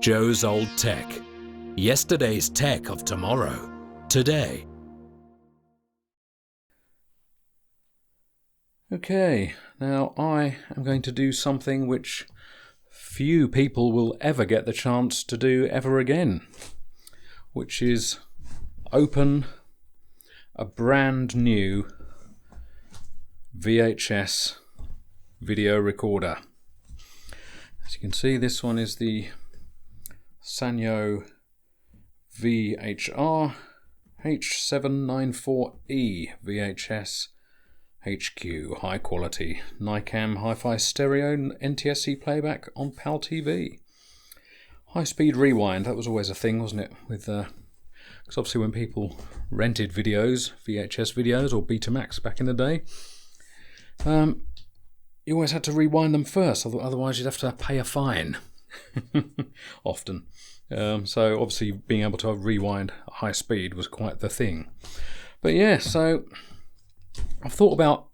Joe's Old Tech. Yesterday's tech of tomorrow. Today. Okay, now I am going to do something which few people will ever get the chance to do ever again, which is open a brand new VHS video recorder. As you can see, this one is the Sanyo VCR H794E VHS HQ, high quality Nicam hi-fi stereo NTSC playback on PAL TV. High speed rewind, that was always a thing, wasn't it? With because obviously when people rented videos, VHS videos or Betamax back in the day, you always had to rewind them first, otherwise you'd have to pay a fine. Often. So obviously being able to rewind at high speed was quite the thing. But yeah, so I've thought about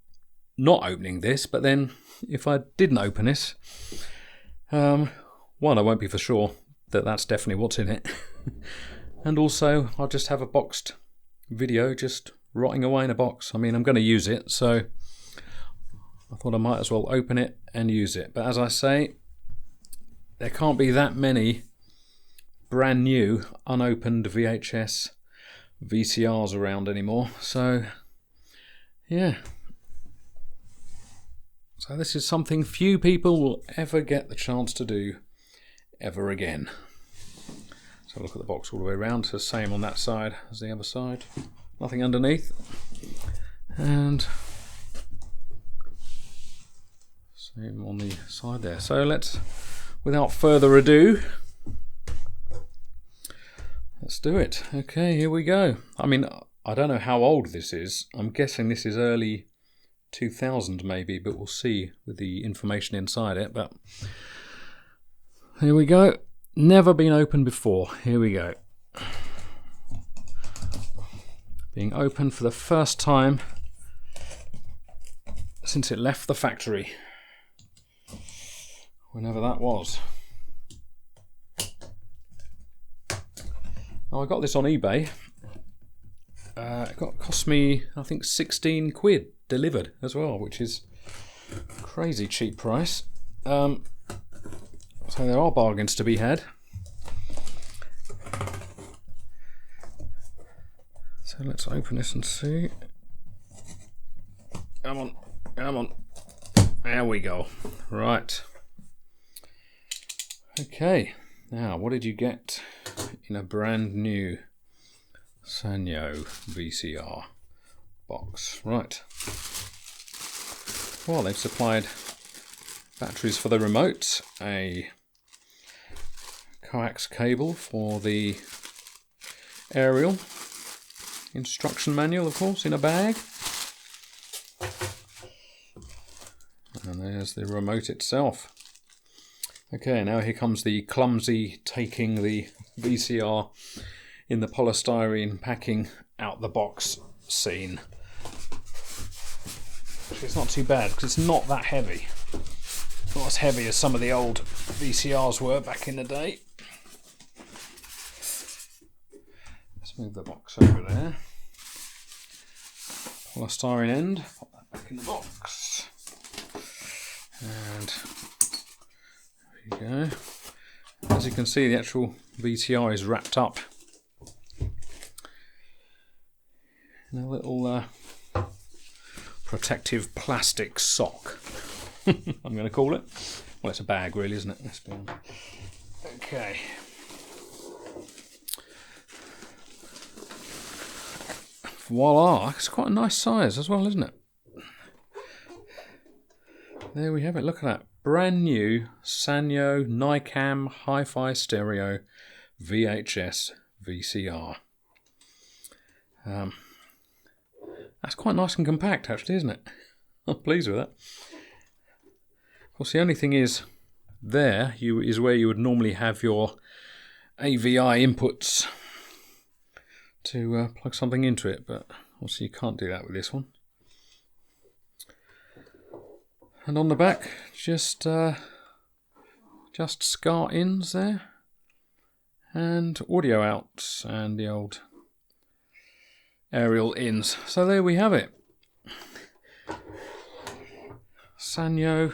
not opening this, but then if I didn't open this, one, I won't be for sure that that's definitely what's in it. And also I'll just have a boxed video just rotting away in a box. I mean, I'm going to use it, so I thought I might as well open it and use it. But as I say, there can't be that many brand new unopened VHS VCRs around anymore. So yeah. So this is something few people will ever get the chance to do ever again. So look at the box all the way around. It's the same on that side as the other side. Nothing underneath. And same on the side there. So let's, without further ado, let's do it. Okay, here we go. I mean, I don't know how old this is. I'm guessing this is early 2000 maybe, but we'll see with the information inside it. But here we go. Never been opened before. Here we go. Being opened for the first time since it left the factory. Whenever that was. Now I got this on eBay. It cost me, I think, 16 quid delivered as well, which is a crazy cheap price. So there are bargains to be had. So let's open this and see. Come on, come on. There we go. Right. Okay. Now, what did you get in a brand new Sanyo VCR box? Right. Well, they've supplied batteries for the remote, a coax cable for the aerial, instruction manual, of course, in a bag. And there's the remote itself. Okay, now here comes the clumsy taking the VCR in the polystyrene packing out the box scene. Which is not too bad because it's not that heavy. Not as heavy as some of the old VCRs were back in the day. Let's move the box over there. Polystyrene end, pop that back in the box. And there you go. As you can see, the actual VCR is wrapped up in a little protective plastic sock. I'm going to call it. Well, it's a bag, really, isn't it? Let's be honest. Okay. Voila! It's quite a nice size as well, isn't it? There we have it. Look at that. Brand new Sanyo Nicam hi-fi stereo VHS VCR. That's quite nice and compact, actually, isn't it? I'm pleased with that. Of course, the only thing is, there is where you would normally have your AVI inputs to plug something into it, but obviously you can't do that with this one. And on the back, just scar ins there. and audio outs and the old aerial ins. So there we have it. Sanyo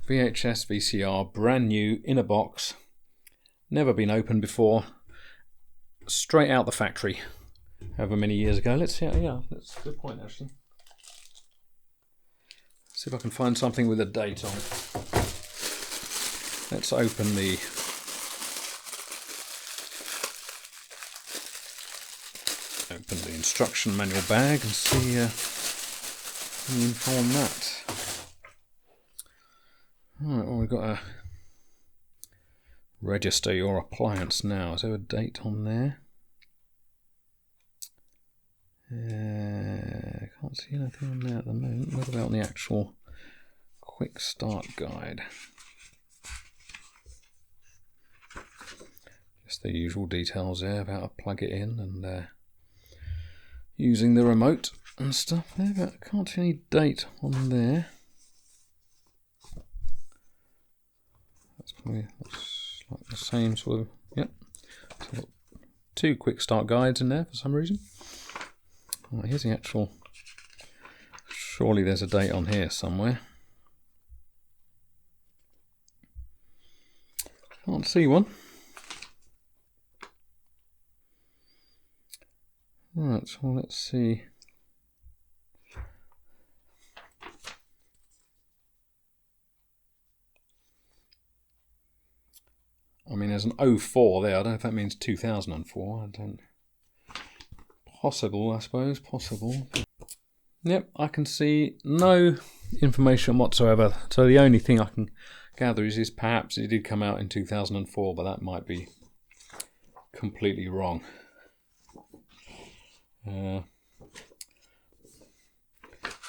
VHS VCR, brand new, in a box, never been opened before, straight out the factory, however many years ago. Let's see, yeah, that's a good point actually. See if I can find something with a date on it. Let's open the instruction manual bag and see the info on that. Right, well, we've got a register your appliance now. Is there a date on there? Can't see anything on there at the moment. What about the actual quick start guide? Just the usual details there about how to plug it in and using the remote and stuff there, but I can't see any date on there. That's like the same sort of, yep. So two quick start guides in there for some reason. Right, here's the actual, surely there's a date on here somewhere. Can't see one. Right, so let's see. I mean, there's an 04 there. I don't know if that means 2004. I don't. Possible, I suppose. Possible. Yep, I can see no information whatsoever. So the only thing I can gather is perhaps it did come out in 2004, but that might be completely wrong.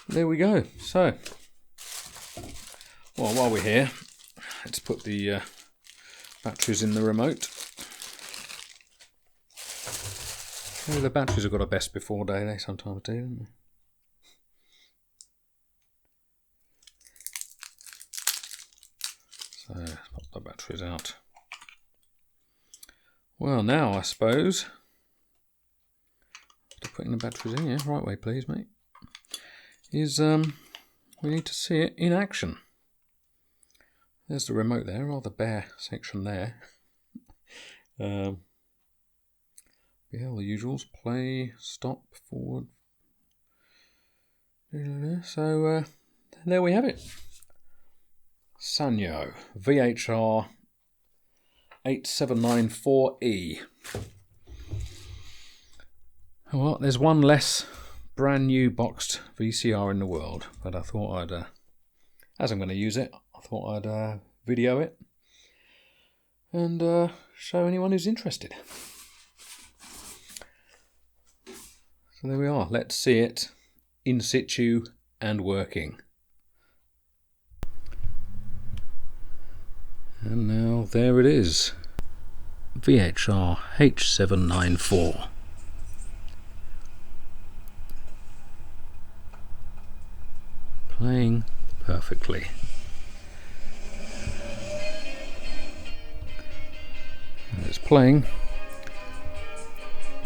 There we go. So, well, while we're here, let's put the batteries in the remote. Oh, the batteries have got a best before day, they sometimes do, don't they? So, let's pop the batteries out. Well, now I suppose, after putting the batteries in, yeah, right way please mate, is we need to see it in action. There's the remote there, rather bare section there. Yeah, all the usuals, play, stop, forward. So there we have it. Sanyo VHR 8794E. Well, there's one less brand new boxed VCR in the world, but I thought I'd, as I'm going to use it, I thought I'd video it and show anyone who's interested. So there we are. Let's see it in situ and working. And now there it is. VHR H794. Playing perfectly. And it's playing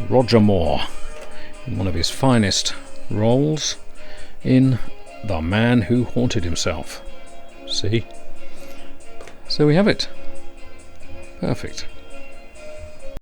Roger Moore in one of his finest roles in The Man Who Haunted Himself. See? So we have it. Perfect.